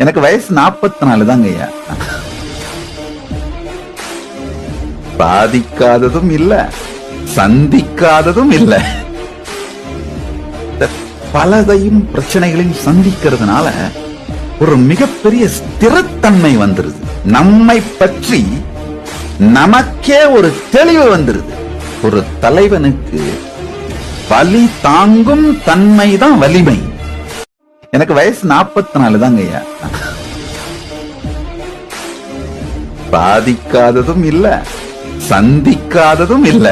எனக்கு வயசு 44 தாங்க ஐயா. பாதிக்காததும் இல்ல, சந்திக்காததும் இல்ல. பலதையும் பிரச்சனைகளையும் சந்திக்கிறதுனால ஒரு மிகப்பெரிய ஸ்திரத்தன்மை வந்துருது. நம்மை பற்றி நமக்கே ஒரு தெளிவு வந்துருது. ஒரு தலைவனுக்கு வலி தாங்கும் தன்மைதான் வலிமை. எனக்கு வயசு 44 தாங்க ஐயா. பாதிக்காததும் இல்ல, சந்திக்காததும் இல்ல.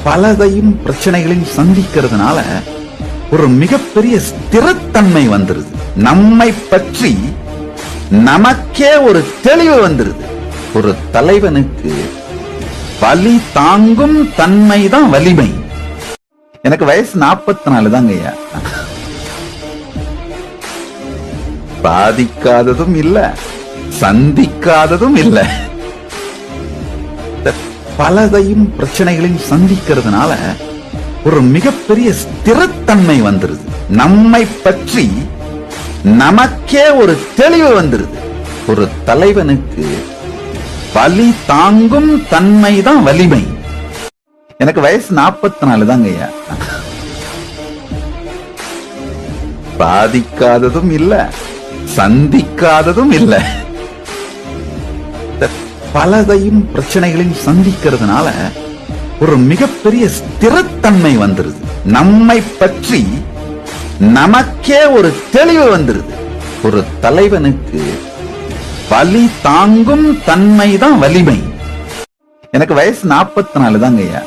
பலதையும் பிரச்சனைகளையும் சந்திக்கிறதுனால ஒரு மிகப்பெரிய ஸ்திரத்தன்மை வந்துருது. நம்மை பற்றி நமக்கே ஒரு தெளிவு வந்துருது. ஒரு தலைவனுக்கு வலி தாங்கும் தன்மைதான் வலிமை. எனக்கு வயசு 44 தாங்க ஐயா. பாதிக்காததும் இல்ல, சந்திக்காததும் இல்ல. பலதையும் பிரச்சனைகளையும் சந்திக்கிறதுனால ஒரு மிகப்பெரிய ஸ்திரத்தன்மை வந்துருது. நம்மை பற்றி நமக்கே ஒரு தெளிவு வந்துருது. ஒரு தலைவனுக்கு வலி தாங்கும் தன்மைதான் வலிமை. எனக்கு வயசு 44 தாங்க ஐயா. பாதிக்காததும் இல்ல, சந்திக்காததும் இல்ல. பலதையும் பிரச்சனைகளையும் சந்திக்கிறதுனால ஒரு மிகப்பெரிய ஸ்திரத்தன்மை வந்துருது. நம்மை பற்றி நமக்கே ஒரு தெளிவு வந்துருது. ஒரு தலைவனுக்கு வலி தாங்கும் தன்மைதான் வலிமை. எனக்கு வயசு 44 தாங்க ஐயா.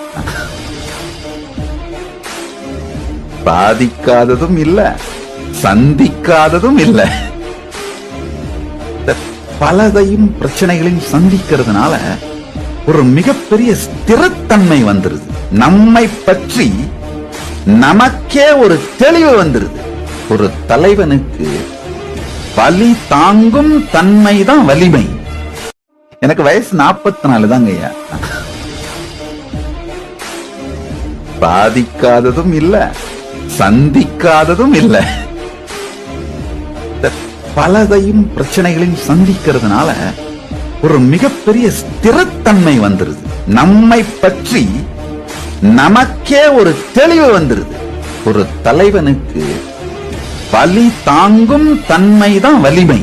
பாதிக்காததும் இல்ல, சந்திக்காததும் இல்ல. பலதையும் பிரச்சனைகளையும் சந்திக்கிறதுனால ஒரு மிகப்பெரிய ஸ்திரத்தன்மை வந்துருது. நம்மை பற்றி நமக்கே ஒரு தெளிவு வந்துருது. ஒரு தலைவனுக்கு வலி தாங்கும் தன்மைதான் வலிமை. எனக்கு வயசு 44 தாங்க ஐயா. பாதிக்காததும் இல்ல, சந்திக்காததும் இல்ல. பலதையும் பிரச்சனைகளையும் சந்திக்கிறதுனால ஒரு மிகப்பெரிய ஸ்திரத்தன்மை வந்துருது. நம்மை பற்றி நமக்கே ஒரு தெளிவு வந்துருது. ஒரு தலைவனுக்கு வலி தாங்கும் தன்மைதான் வலிமை.